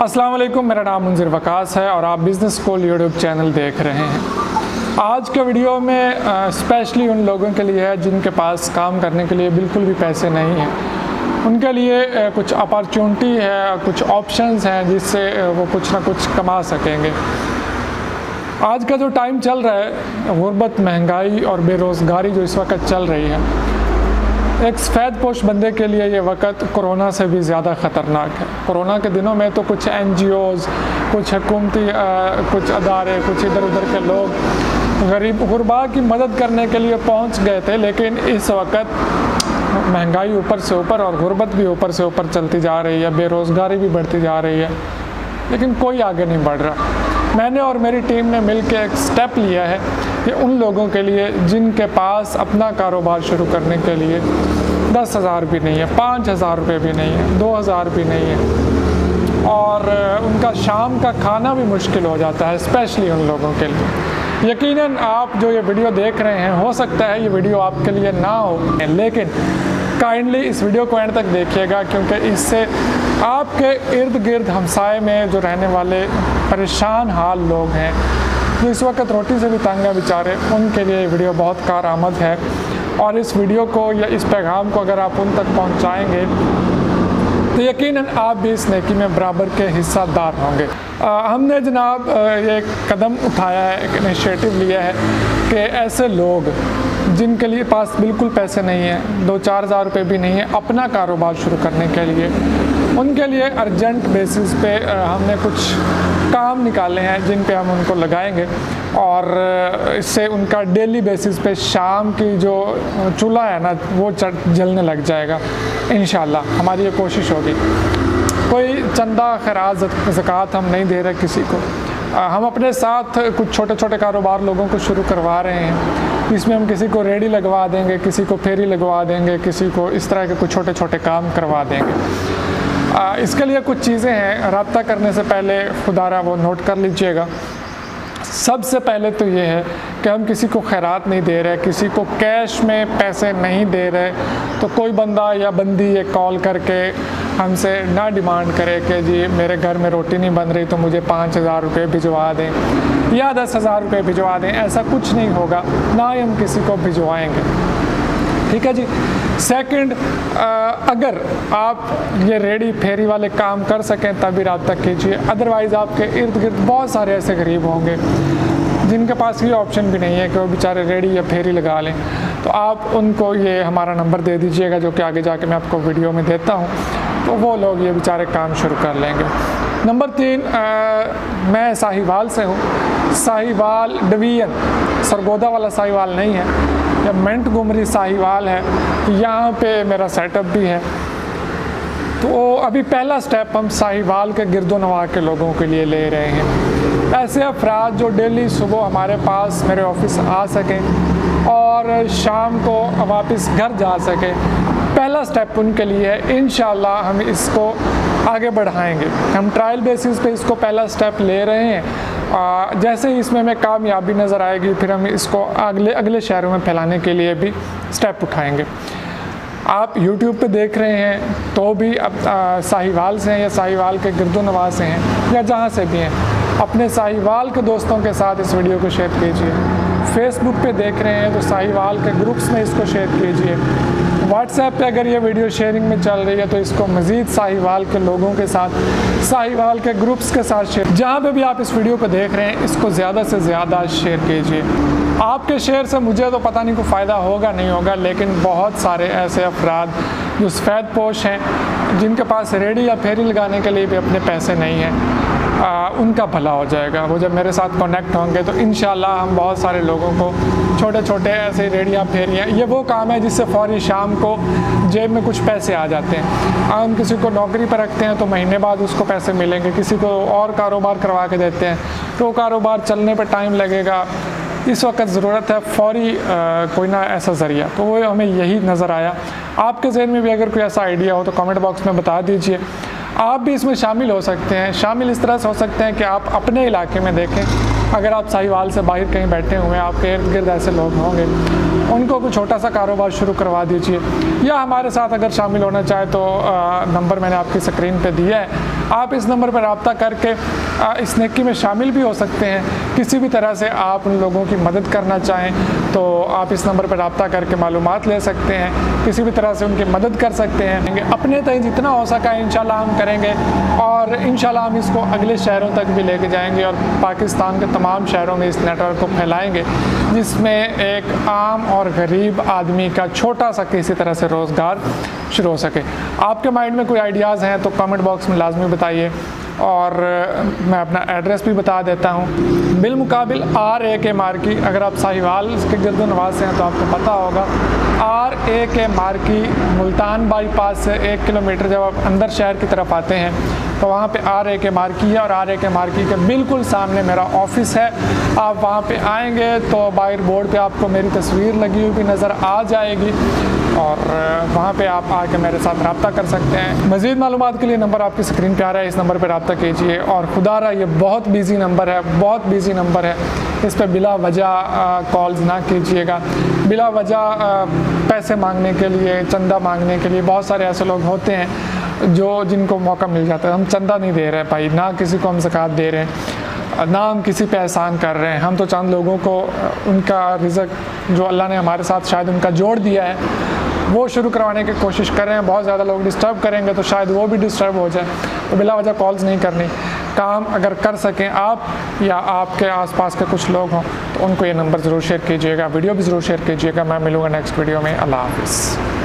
अस्सलाम वालेकुम, मेरा नाम मुंजिर वकास है और आप बिज़नेस स्कूल यूट्यूब चैनल देख रहे हैं। आज के वीडियो में स्पेशली उन लोगों के लिए है जिनके पास काम करने के लिए बिल्कुल भी पैसे नहीं हैं। उनके लिए कुछ अपॉर्चुनिटी है, कुछ ऑप्शंस हैं जिससे वो कुछ ना कुछ कमा सकेंगे। आज का जो टाइम चल रहा है, गुर्बत, महंगाई और बेरोज़गारी जो इस वक्त चल रही है, एक सफ़ेदपोश बंदे के लिए ये वक्त कोरोना से भी ज़्यादा ख़तरनाक है। कोरोना के दिनों में तो कुछ NGOs, कुछ हुकूमती कुछ अदारे, कुछ इधर उधर के लोग गरीब गुरबा की मदद करने के लिए पहुंच गए थे, लेकिन इस वक्त महंगाई ऊपर से ऊपर और गुर्बत भी ऊपर से ऊपर चलती जा रही है, बेरोज़गारी भी बढ़ती जा रही है, लेकिन कोई आगे नहीं बढ़ रहा। मैंने और मेरी टीम ने मिलकर एक स्टेप लिया है कि उन लोगों के लिए जिनके पास अपना कारोबार शुरू करने के लिए 10,000 भी नहीं है, 5,000 रुपये भी नहीं है, 2,000 भी नहीं है और उनका शाम का खाना भी मुश्किल हो जाता है, स्पेशली उन लोगों के लिए। यकीनन आप जो ये वीडियो देख रहे हैं, हो सकता है ये वीडियो आपके लिए ना हो, लेकिन काइंडली इस वीडियो को एंड तक देखिएगा, क्योंकि इससे आपके इर्द गिर्द हमसाए में जो रहने वाले परेशान हाल लोग हैं, जो इस वक्त रोटी से भी तंग है बेचारे, उनके लिए ये वीडियो बहुत कारआमद है। और इस वीडियो को या इस पैगाम को अगर आप उन तक पहुंचाएंगे तो यकीनन आप भी इस नेकी में बराबर के हिस्सेदार होंगे। हमने जनाब ये कदम उठाया है, एक इनिशिएटिव लिया है कि ऐसे लोग जिनके लिए पास बिल्कुल पैसे नहीं हैं, 2-4 हज़ार रुपये भी नहीं है अपना कारोबार शुरू करने के लिए, उनके लिए अर्जेंट बेसिस पे हमने कुछ काम निकाले हैं जिन पे हम उनको लगाएंगे और इससे उनका डेली बेसिस पे शाम की जो चूल्हा है ना, वो जलने लग जाएगा इंशाल्लाह। हमारी ये कोशिश होगी। कोई चंदा खैरात ज़कात हम नहीं दे रहे किसी को। हम अपने साथ कुछ छोटे छोटे कारोबार लोगों को शुरू करवा रहे हैं। इसमें हम किसी को रेडी लगवा देंगे, किसी को फेरी लगवा देंगे, किसी को इस तरह के कुछ छोटे छोटे काम करवा देंगे। इसके लिए कुछ चीज़ें हैं, रब्ता करने से पहले खुदारा वो नोट कर लीजिएगा। सबसे पहले तो ये है कि हम किसी को खैरात नहीं दे रहे, किसी को कैश में पैसे नहीं दे रहे, तो कोई बंदा या बंदी ये कॉल करके हमसे ना डिमांड करे कि जी मेरे घर में रोटी नहीं बन रही तो मुझे 5,000 रुपये भिजवा दें या 10,000 रुपये भिजवा दें। ऐसा कुछ नहीं होगा, ना ही हम किसी को भिजवाएंगे, ठीक है जी। सेकंड, अगर आप ये रेडी फेरी वाले काम कर सकें तभी रब्ता कीजिए, अदरवाइज़ आपके इर्द गिर्द बहुत सारे ऐसे गरीब होंगे जिनके पास ये ऑप्शन भी नहीं है कि वो बेचारे रेडी या फेरी लगा लें, तो आप उनको ये हमारा नंबर दे दीजिएगा, जो कि आगे जाके मैं आपको वीडियो में देता हूँ, तो वो लोग ये बेचारे काम शुरू कर लेंगे। नंबर 3, मैं साहिवाल से हूँ। साहिवाल डिवीज़न, सरगोदा वाला साहिवाल नहीं है, या मिंटगोमरी साहिवाल है, यहाँ पे मेरा सेटअप भी है। तो अभी पहला स्टेप हम साहिवाल के गिरदोनवा के लोगों के लिए ले रहे हैं। ऐसे अफराद जो डेली सुबह हमारे पास मेरे ऑफिस आ सकें और शाम को वापस घर जा सकें, पहला स्टेप उनके लिए है। इंशाल्लाह हम इसको आगे बढ़ाएंगे। हम ट्रायल बेसिस पे इसको पहला स्टेप ले रहे हैं। जैसे ही इसमें हमें कामयाबी नज़र आएगी, फिर हम इसको अगले शहरों में फैलाने के लिए भी स्टेप उठाएंगे। आप YouTube पे देख रहे हैं तो भी अब साहिवाल से हैं या साहिवाल के गिरदोनवा से हैं या जहाँ से भी हैं, अपने साहिवाल के दोस्तों के साथ इस वीडियो को शेयर कीजिए। फेसबुक पे देख रहे हैं तो साहिवाल के ग्रुप्स में इसको शेयर कीजिए। व्हाट्सएप पे अगर ये वीडियो शेयरिंग में चल रही है तो इसको मज़ीद साहिवाल के लोगों के साथ, साहिवाल के ग्रुप्स के साथ शेयर, जहाँ पे भी आप इस वीडियो को देख रहे हैं इसको ज़्यादा से ज़्यादा शेयर कीजिए। आपके शेयर से मुझे तो पता नहीं कोई फ़ायदा होगा नहीं होगा, लेकिन बहुत सारे ऐसे अफराद जो सफ़ेदपोश हैं, जिनके पास रेडी या फेरी लगाने के लिए भी अपने पैसे नहीं हैं, उनका भला हो जाएगा। वो जब मेरे साथ कनेक्ट होंगे तो इंशाल्लाह हम बहुत सारे लोगों को छोटे छोटे ऐसे रेडियाँ फेरियाँ, ये वो काम है जिससे फ़ौरी शाम को जेब में कुछ पैसे आ जाते हैं। हम किसी को नौकरी पर रखते हैं तो महीने बाद उसको पैसे मिलेंगे, किसी को और कारोबार करवा के देते हैं तो कारोबार चलने पर टाइम लगेगा। इस वक्त ज़रूरत है फ़ौरी कोई ना ऐसा ज़रिया, तो वो हमें यही नज़र आया। आपके ज़हन में भी अगर कोई ऐसा आइडिया हो तो कमेंट बॉक्स में बता दीजिए। आप भी इसमें शामिल हो सकते हैं। शामिल इस तरह से हो सकते हैं कि आप अपने इलाके में देखें, अगर आप साहिवाल से बाहर कहीं बैठे हुए हैं, आपके इर्द गिर्द ऐसे लोग होंगे, उनको कोई छोटा सा कारोबार शुरू करवा दीजिए। या हमारे साथ अगर शामिल होना चाहे तो नंबर मैंने आपकी स्क्रीन पे दिया है, आप इस नंबर पर रब्ता करके इस नेकी में शामिल भी हो सकते हैं। किसी भी तरह से आप उन लोगों की मदद करना चाहें तो आप इस नंबर पर रब्ता करके मालूमात ले सकते हैं, किसी भी तरह से उनकी मदद कर सकते हैं। अपने तय जितना हो सका इंशाल्लाह हम करेंगे और इंशाल्लाह हम इसको अगले शहरों तक भी लेके जाएंगे और पाकिस्तान के तमाम शहरों में इस नेटवर्क को फैलाएंगे, जिसमें एक आम और गरीब आदमी का छोटा सा किसी तरह से रोज़गार शुरू हो सके। आपके माइंड में कोई आइडियाज़ हैं तो कमेंट बॉक्स में लाजमी बताइए और मैं अपना एड्रेस भी बता देता हूँ। बिलमुकाबिल RAK मार्की, अगर आप साहिवाल के गिरदो नवाज से हैं तो आपको पता होगा, RAK मार्की मुल्तान बाईपास से 1 किलोमीटर जब आप अंदर शहर की तरफ आते हैं तो वहाँ पे RAK मार्की है और RAK मार्की के बिल्कुल सामने मेरा ऑफिस है। आप वहाँ पे आएंगे तो बाहर बोर्ड पे आपको मेरी तस्वीर लगी हुई भी नज़र आ जाएगी और वहाँ पे आप आके मेरे साथ रब्ता कर सकते हैं। मज़ीद मालूमात के लिए नंबर आपकी स्क्रीन पे आ रहा है, इस नंबर पर रब्ता कीजिए। और खुदारा ये बहुत बिजी नंबर है, बहुत बिजी नंबर है, इस पर बिला वजह कॉल्स ना कीजिएगा। बिला वजह पैसे मांगने के लिए, चंदा मांगने के लिए बहुत सारे ऐसे लोग होते हैं जिनको मौका मिल जाता है। हम चंदा नहीं दे रहे भाई, ना किसी को हम ज़कात दे रहे हैं, ना हम किसी पे एहसान कर रहे हैं। हम तो चंद लोगों को उनका रिज़्क जो अल्लाह ने हमारे साथ शायद उनका जोड़ दिया है वो शुरू करवाने की कोशिश कर रहे हैं। बहुत ज़्यादा लोग डिस्टर्ब करेंगे तो शायद वो भी डिस्टर्ब हो जाए, तो बिला वजह कॉल्स नहीं करनी। काम अगर कर सकें आप या आपके आसपास के कुछ लोग हों तो उनको ये नंबर ज़रूर शेयर कीजिएगा, वीडियो भी ज़रूर शेयर कीजिएगा। मैं मिलूँगा नेक्स्ट वीडियो में। अल्लाह हाफ़िज़।